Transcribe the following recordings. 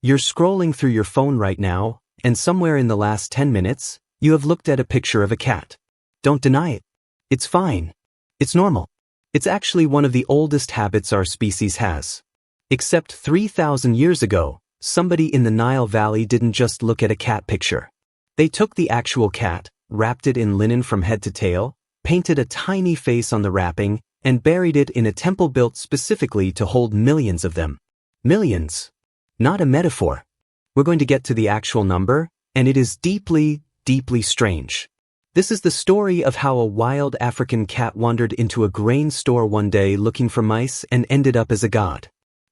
You're scrolling through your phone right now, and somewhere in the last 10 minutes, you have looked at a picture of a cat. Don't deny it. It's fine. It's normal. It's actually one of the oldest habits our species has. Except 3,000 years ago, somebody in the Nile Valley didn't just look at a cat picture. They took the actual cat, wrapped it in linen from head to tail, painted a tiny face on the wrapping, and buried it in a temple built specifically to hold millions of them. Millions. Not a metaphor. We're going to get to the actual number, and it is deeply, deeply strange. This is the story of how a wild African cat wandered into a grain store one day looking for mice and ended up as a god.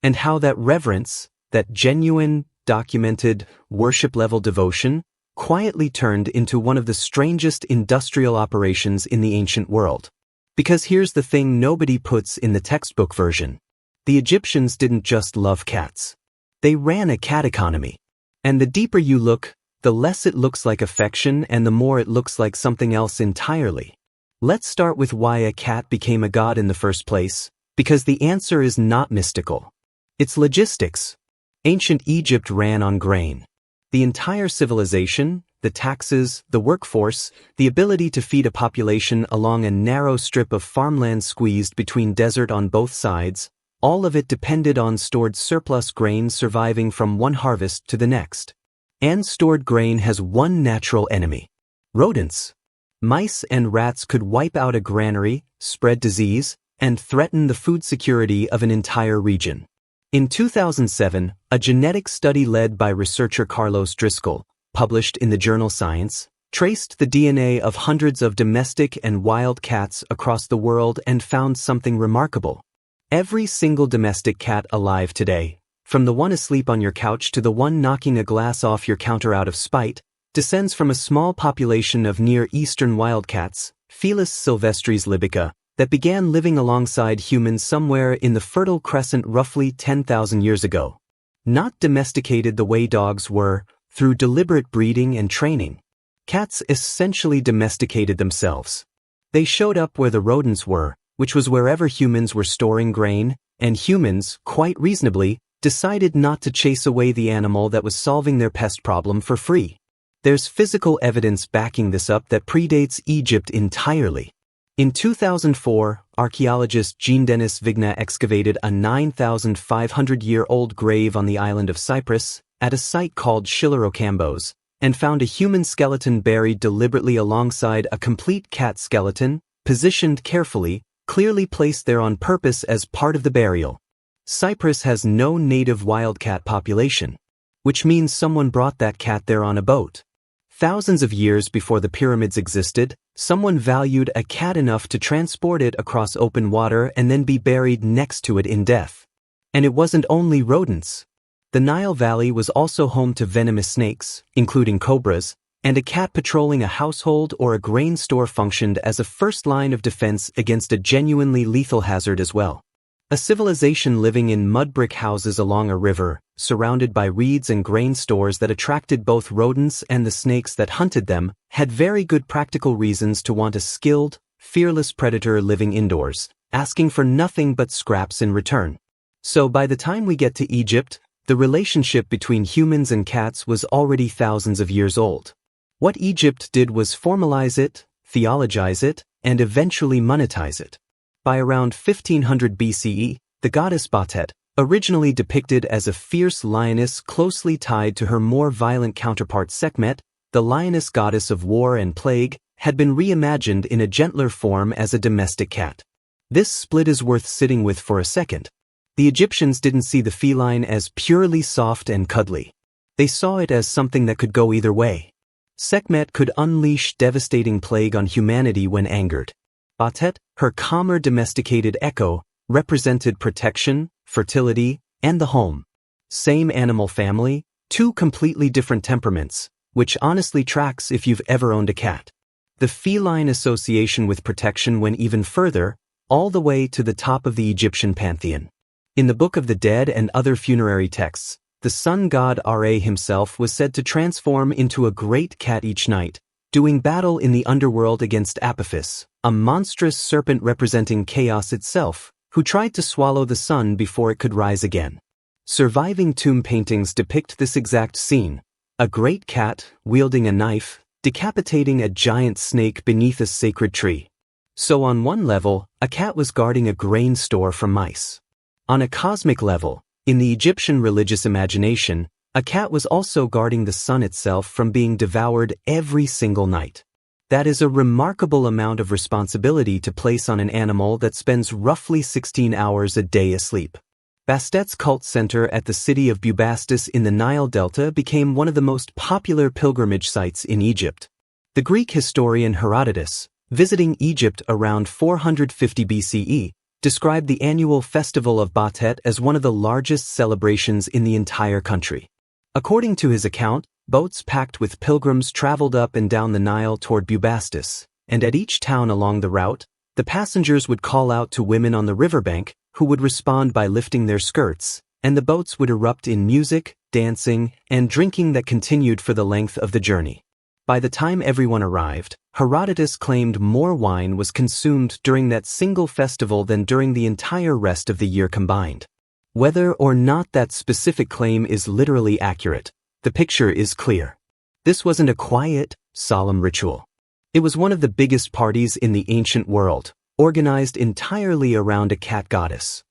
And how that reverence, that genuine, documented, worship-level devotion, quietly turned into one of the strangest industrial operations in the ancient world. Because here's the thing nobody puts in the textbook version. The Egyptians didn't just love cats. They ran a cat economy. And the deeper you look, the less it looks like affection and the more it looks like something else entirely. Let's start with why a cat became a god in the first place, because the answer is not mystical. It's logistics. Ancient Egypt ran on grain. The entire civilization, the taxes, the workforce, the ability to feed a population along a narrow strip of farmland squeezed between desert on both sides, all of it depended on stored surplus grain surviving from one harvest to the next. And stored grain has one natural enemy: rodents. Mice and rats could wipe out a granary, spread disease, and threaten the food security of an entire region. In 2007, a genetic study led by researcher Carlos Driscoll, published in the journal Science, traced the DNA of hundreds of domestic and wild cats across the world and found something remarkable. Every single domestic cat alive today, from the one asleep on your couch to the one knocking a glass off your counter out of spite, descends from a small population of Near Eastern wildcats, Felis silvestris libica, that began living alongside humans somewhere in the Fertile Crescent roughly 10,000 years ago. Not domesticated the way dogs were, through deliberate breeding and training. Cats essentially domesticated themselves. They showed up where the rodents were, which was wherever humans were storing grain, and humans, quite reasonably, decided not to chase away the animal that was solving their pest problem for free. There's physical evidence backing this up that predates Egypt entirely. In 2004, archaeologist Jean-Denis Vigna excavated a 9,500-year-old grave on the island of Cyprus, at a site called Chilarocambos, and found a human skeleton buried deliberately alongside a complete cat skeleton, positioned carefully, clearly placed there on purpose as part of the burial. Cyprus has no native wildcat population, which means someone brought that cat there on a boat. Thousands of years before the pyramids existed, someone valued a cat enough to transport it across open water and then be buried next to it in death. And it wasn't only rodents. The Nile Valley was also home to venomous snakes, including cobras, and a cat patrolling a household or a grain store functioned as a first line of defense against a genuinely lethal hazard as well. A civilization living in mud brick houses along a river, surrounded by reeds and grain stores that attracted both rodents and the snakes that hunted them, had very good practical reasons to want a skilled, fearless predator living indoors, asking for nothing but scraps in return. So by the time we get to Egypt, the relationship between humans and cats was already thousands of years old. What Egypt did was formalize it, theologize it, and eventually monetize it. By around 1500 BCE, the goddess Batet, originally depicted as a fierce lioness closely tied to her more violent counterpart Sekhmet, the lioness goddess of war and plague, had been reimagined in a gentler form as a domestic cat. This split is worth sitting with for a second. The Egyptians didn't see the feline as purely soft and cuddly. They saw it as something that could go either way. Sekhmet could unleash devastating plague on humanity when angered. Batet, her calmer domesticated echo, represented protection, fertility, and the home. Same animal family, two completely different temperaments, which honestly tracks if you've ever owned a cat. The feline association with protection went even further, all the way to the top of the Egyptian pantheon. In the Book of the Dead and other funerary texts, the sun god Ra himself was said to transform into a great cat each night, doing battle in the underworld against Apophis, a monstrous serpent representing chaos itself, who tried to swallow the sun before it could rise again. Surviving tomb paintings depict this exact scene: a great cat, wielding a knife, decapitating a giant snake beneath a sacred tree. So on one level, a cat was guarding a grain store from mice. On a cosmic level, in the Egyptian religious imagination, a cat was also guarding the sun itself from being devoured every single night. That is a remarkable amount of responsibility to place on an animal that spends roughly 16 hours a day asleep. Bastet's cult center at the city of Bubastis in the Nile Delta became one of the most popular pilgrimage sites in Egypt. The Greek historian Herodotus, visiting Egypt around 450 BCE, described the annual festival of Bastet as one of the largest celebrations in the entire country. According to his account, boats packed with pilgrims traveled up and down the Nile toward Bubastis, and at each town along the route, the passengers would call out to women on the riverbank, who would respond by lifting their skirts, and the boats would erupt in music, dancing, and drinking that continued for the length of the journey. By the time everyone arrived, Herodotus claimed more wine was consumed during that single festival than during the entire rest of the year combined. Whether or not that specific claim is literally accurate, the picture is clear. This wasn't a quiet, solemn ritual. It was one of the biggest parties in the ancient world, organized entirely around a cat goddess.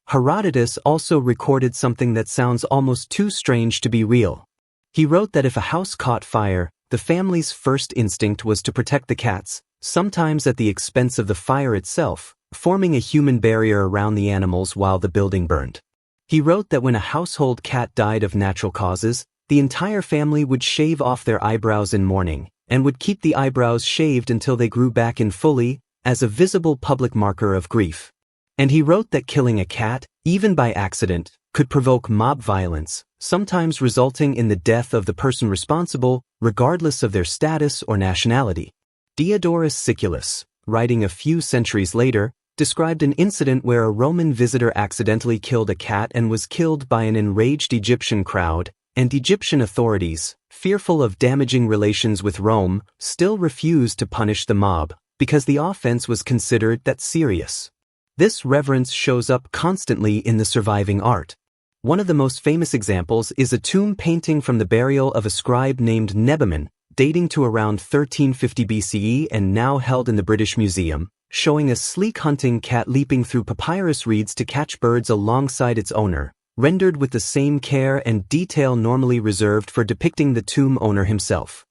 Herodotus also recorded something that sounds almost too strange to be real. He wrote that if a house caught fire, the family's first instinct was to protect the cats, sometimes at the expense of the fire itself, forming a human barrier around the animals while the building burned. He wrote that when a household cat died of natural causes, the entire family would shave off their eyebrows in mourning, and would keep the eyebrows shaved until they grew back in fully, as a visible public marker of grief. And he wrote that killing a cat, even by accident, could provoke mob violence, sometimes resulting in the death of the person responsible, regardless of their status or nationality. Diodorus Siculus, writing a few centuries later, described an incident where a Roman visitor accidentally killed a cat and was killed by an enraged Egyptian crowd, and Egyptian authorities, fearful of damaging relations with Rome, still refused to punish the mob, because the offense was considered that serious. This reverence shows up constantly in the surviving art. One of the most famous examples is a tomb painting from the burial of a scribe named Nebaman, dating to around 1350 BCE and now held in the British Museum, showing a sleek hunting cat leaping through papyrus reeds to catch birds alongside its owner, rendered with the same care and detail normally reserved for depicting the tomb owner himself.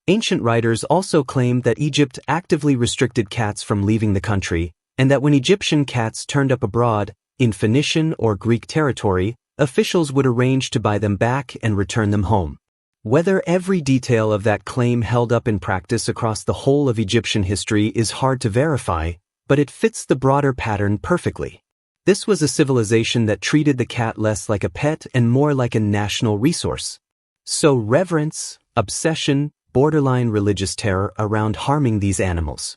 Ancient writers also claimed that Egypt actively restricted cats from leaving the country, and that when Egyptian cats turned up abroad, in Phoenician or Greek territory, officials would arrange to buy them back and return them home. Whether every detail of that claim held up in practice across the whole of Egyptian history is hard to verify, but it fits the broader pattern perfectly. This was a civilization that treated the cat less like a pet and more like a national resource. So reverence, obsession, borderline religious terror around harming these animals.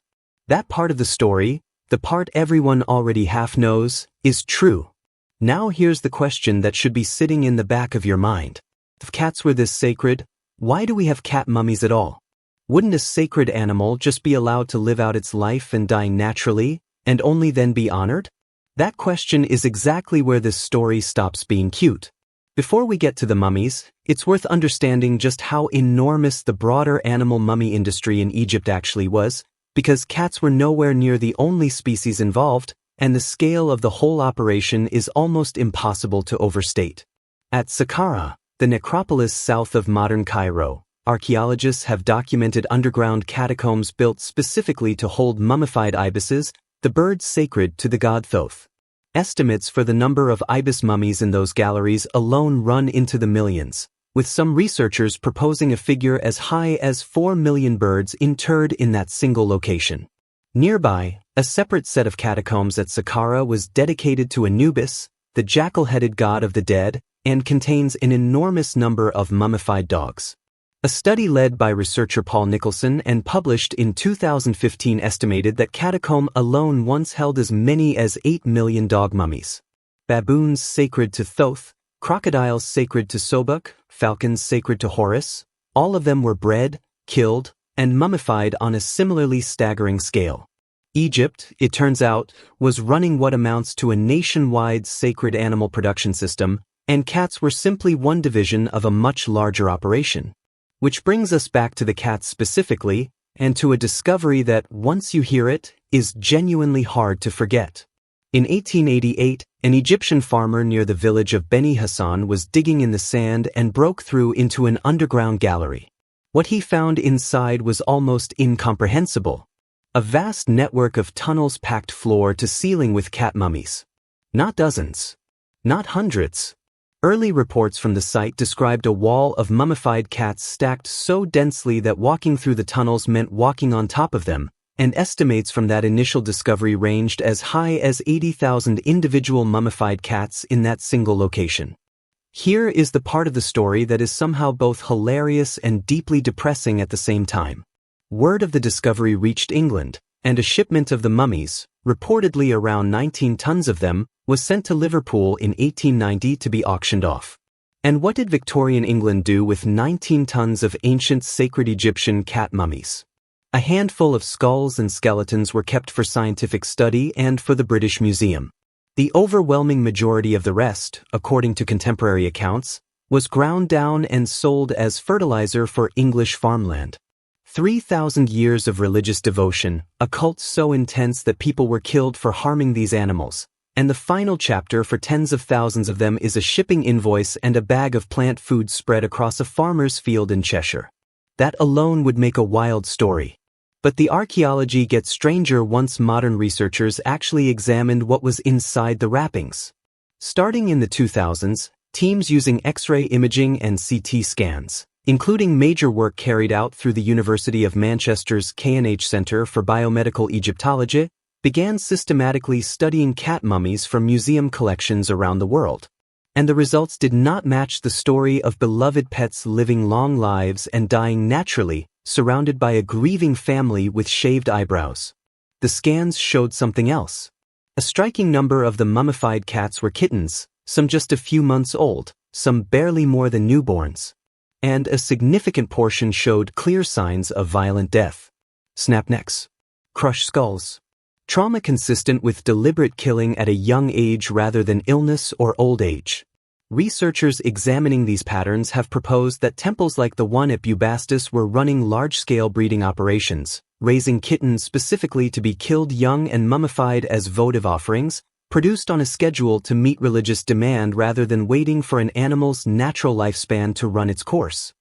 That part of the story, the part everyone already half knows, is true. Now here's the question that should be sitting in the back of your mind. If cats were this sacred, why do we have cat mummies at all? Wouldn't a sacred animal just be allowed to live out its life and die naturally, and only then be honored? That question is exactly where this story stops being cute. Before we get to the mummies, it's worth understanding just how enormous the broader animal mummy industry in Egypt actually was, because cats were nowhere near the only species involved, and the scale of the whole operation is almost impossible to overstate. At Saqqara, the necropolis south of modern Cairo, archaeologists have documented underground catacombs built specifically to hold mummified ibises, the birds sacred to the god Thoth. Estimates for the number of ibis mummies in those galleries alone run into the millions, with some researchers proposing a figure as high as 4 million birds interred in that single location. Nearby, a separate set of catacombs at Saqqara was dedicated to Anubis, the jackal-headed god of the dead, and contains an enormous number of mummified dogs. A study led by researcher Paul Nicholson and published in 2015 estimated that catacomb alone once held as many as 8 million dog mummies. Baboons sacred to Thoth, crocodiles sacred to Sobuk, falcons sacred to Horus, all of them were bred, killed, and mummified on a similarly staggering scale. Egypt, it turns out, was running what amounts to a nationwide sacred animal production system, and cats were simply one division of a much larger operation. Which brings us back to the cats specifically, and to a discovery that, once you hear it, is genuinely hard to forget. In 1888, an Egyptian farmer near the village of Beni Hassan was digging in the sand and broke through into an underground gallery. What he found inside was almost incomprehensible. A vast network of tunnels packed floor to ceiling with cat mummies. Not dozens. Not hundreds. Early reports from the site described a wall of mummified cats stacked so densely that walking through the tunnels meant walking on top of them, and estimates from that initial discovery ranged as high as 80,000 individual mummified cats in that single location. Here is the part of the story that is somehow both hilarious and deeply depressing at the same time. Word of the discovery reached England, and a shipment of the mummies, reportedly around 19 tons of them, was sent to Liverpool in 1890 to be auctioned off. And what did Victorian England do with 19 tons of ancient sacred Egyptian cat mummies? A handful of skulls and skeletons were kept for scientific study and for the British Museum. The overwhelming majority of the rest, according to contemporary accounts, was ground down and sold as fertilizer for English farmland. 3,000 years of religious devotion, a cult so intense that people were killed for harming these animals, and the final chapter for tens of thousands of them is a shipping invoice and a bag of plant food spread across a farmer's field in Cheshire. That alone would make a wild story. But the archaeology gets stranger once modern researchers actually examined what was inside the wrappings. Starting in the 2000s, teams using X-ray imaging and CT scans, including major work carried out through the University of Manchester's K&H Centre for Biomedical Egyptology, began systematically studying cat mummies from museum collections around the world. And the results did not match the story of beloved pets living long lives and dying naturally, surrounded by a grieving family with shaved eyebrows. The scans showed something else. A striking number of the mummified cats were kittens, some just a few months old, some barely more than newborns. And a significant portion showed clear signs of violent death. Snap necks. Crushed skulls. Trauma consistent with deliberate killing at a young age rather than illness or old age. Researchers examining these patterns have proposed that temples like the one at Bubastis were running large-scale breeding operations, raising kittens specifically to be killed young and mummified as votive offerings, produced on a schedule to meet religious demand rather than waiting for an animal's natural lifespan to run its course.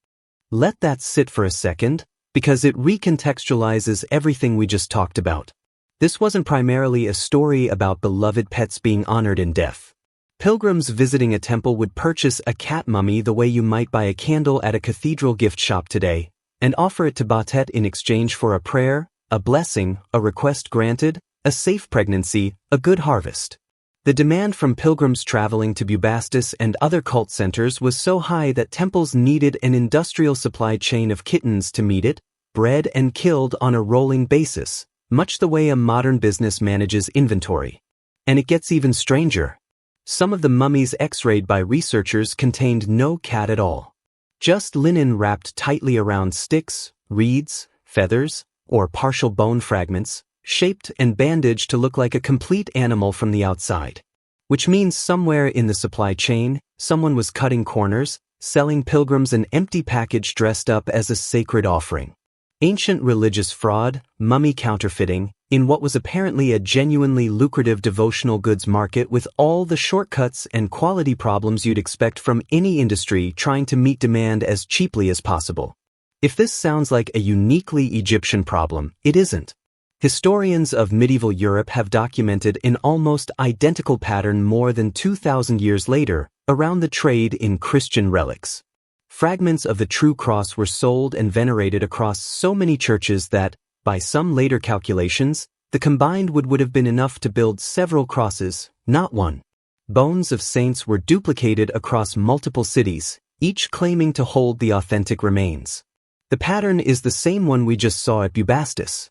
Let that sit for a second, because it recontextualizes everything we just talked about. This wasn't primarily a story about beloved pets being honored in death. Pilgrims visiting a temple would purchase a cat mummy the way you might buy a candle at a cathedral gift shop today, and offer it to Batet in exchange for a prayer, a blessing, a request granted, a safe pregnancy, a good harvest. The demand from pilgrims traveling to Bubastis and other cult centers was so high that temples needed an industrial supply chain of kittens to meet it, bred and killed on a rolling basis, much the way a modern business manages inventory. And it gets even stranger. Some of the mummies X-rayed by researchers contained no cat at all. Just linen wrapped tightly around sticks, reeds, feathers, or partial bone fragments, shaped and bandaged to look like a complete animal from the outside. Which means somewhere in the supply chain, someone was cutting corners, selling pilgrims an empty package dressed up as a sacred offering. Ancient religious fraud, mummy counterfeiting, in what was apparently a genuinely lucrative devotional goods market with all the shortcuts and quality problems you'd expect from any industry trying to meet demand as cheaply as possible. If this sounds like a uniquely Egyptian problem, it isn't. Historians of medieval Europe have documented an almost identical pattern more than 2,000 years later around the trade in Christian relics. Fragments of the true cross were sold and venerated across so many churches that, by some later calculations, the combined would have been enough to build several crosses, not one. Bones of saints were duplicated across multiple cities, each claiming to hold the authentic remains. The pattern is the same one we just saw at Bubastis.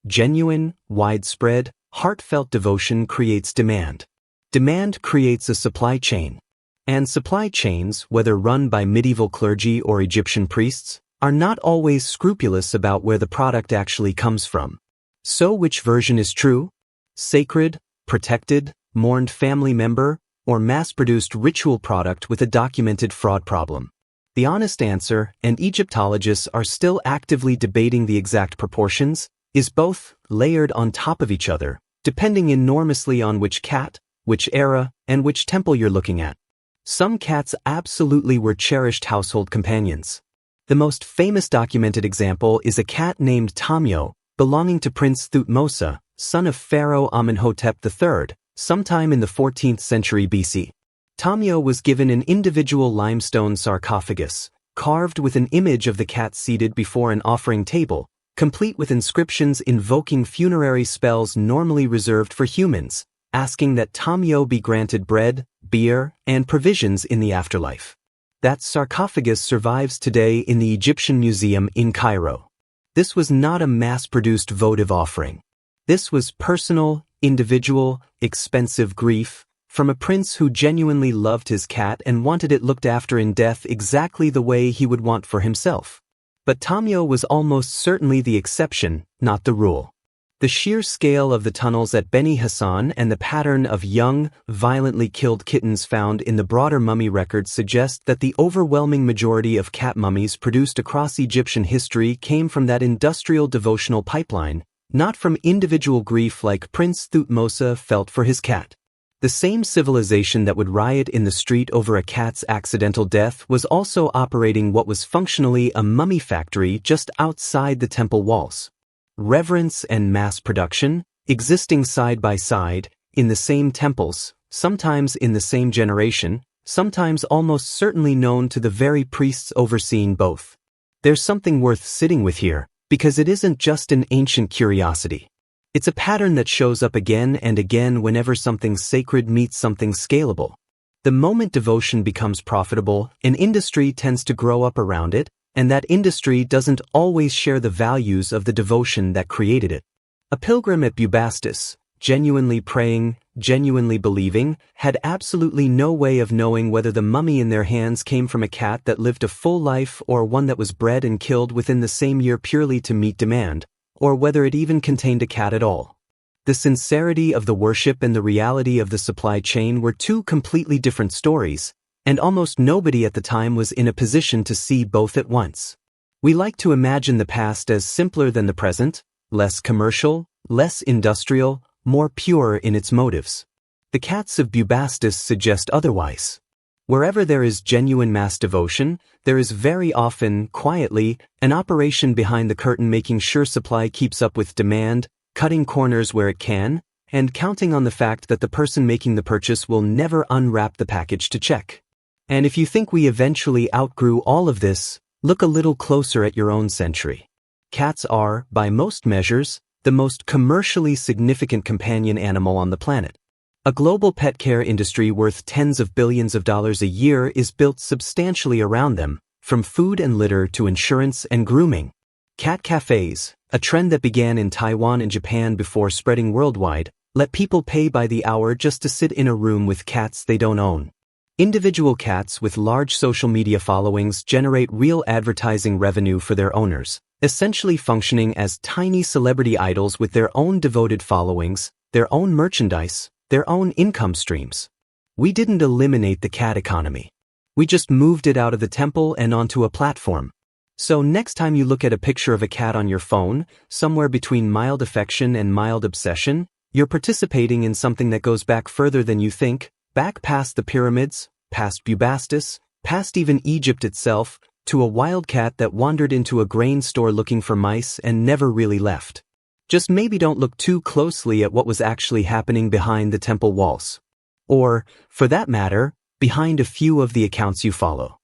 Genuine, widespread, heartfelt devotion creates demand. Demand creates a supply chain. And supply chains, whether run by medieval clergy or Egyptian priests, are not always scrupulous about where the product actually comes from. So which version is true? Sacred, protected, mourned family member, or mass-produced ritual product with a documented fraud problem? The honest answer, and Egyptologists are still actively debating the exact proportions, is both layered on top of each other, depending enormously on which cat, which era, and which temple you're looking at. Some cats absolutely were cherished household companions. The most famous documented example is a cat named Tamio, belonging to Prince Thutmose, son of Pharaoh Amenhotep III, sometime in the 14th century BC. Tamio was given an individual limestone sarcophagus, carved with an image of the cat seated before an offering table, complete with inscriptions invoking funerary spells normally reserved for humans, asking that Tamio be granted bread, beer, and provisions in the afterlife. That sarcophagus survives today in the Egyptian Museum in Cairo. This was not a mass-produced votive offering. This was personal, individual, expensive grief from a prince who genuinely loved his cat and wanted it looked after in death exactly the way he would want for himself. But Tamio was almost certainly the exception, not the rule. The sheer scale of the tunnels at Beni Hassan and the pattern of young, violently killed kittens found in the broader mummy records suggest that the overwhelming majority of cat mummies produced across Egyptian history came from that industrial devotional pipeline, not from individual grief like Prince Thutmose felt for his cat. The same civilization that would riot in the street over a cat's accidental death was also operating what was functionally a mummy factory just outside the temple walls. Reverence and mass production, existing side by side, in the same temples, sometimes in the same generation, sometimes almost certainly known to the very priests overseeing both. There's something worth sitting with here, because it isn't just an ancient curiosity. It's a pattern that shows up again and again whenever something sacred meets something scalable. The moment devotion becomes profitable, an industry tends to grow up around it, and that industry doesn't always share the values of the devotion that created it. A pilgrim at Bubastis, genuinely praying, genuinely believing, had absolutely no way of knowing whether the mummy in their hands came from a cat that lived a full life or one that was bred and killed within the same year purely to meet demand, or whether it even contained a cat at all. The sincerity of the worship and the reality of the supply chain were two completely different stories, and almost nobody at the time was in a position to see both at once. We like to imagine the past as simpler than the present, less commercial, less industrial, more pure in its motives. The cats of Bubastis suggest otherwise. Wherever there is genuine mass devotion, there is very often, quietly, an operation behind the curtain making sure supply keeps up with demand, cutting corners where it can, and counting on the fact that the person making the purchase will never unwrap the package to check. And if you think we eventually outgrew all of this, look a little closer at your own century. Cats are, by most measures, the most commercially significant companion animal on the planet. A global pet care industry worth tens of billions of dollars a year is built substantially around them, from food and litter to insurance and grooming. Cat cafes, a trend that began in Taiwan and Japan before spreading worldwide, let people pay by the hour just to sit in a room with cats they don't own. Individual cats with large social media followings generate real advertising revenue for their owners, essentially functioning as tiny celebrity idols with their own devoted followings, their own merchandise, their own income streams. We didn't eliminate the cat economy. We just moved it out of the temple and onto a platform. So next time you look at a picture of a cat on your phone, somewhere between mild affection and mild obsession, you're participating in something that goes back further than you think, back past the pyramids, past Bubastis, past even Egypt itself, to a wild cat that wandered into a grain store looking for mice and never really left. Just maybe don't look too closely at what was actually happening behind the temple walls. Or, for that matter, behind a few of the accounts you follow.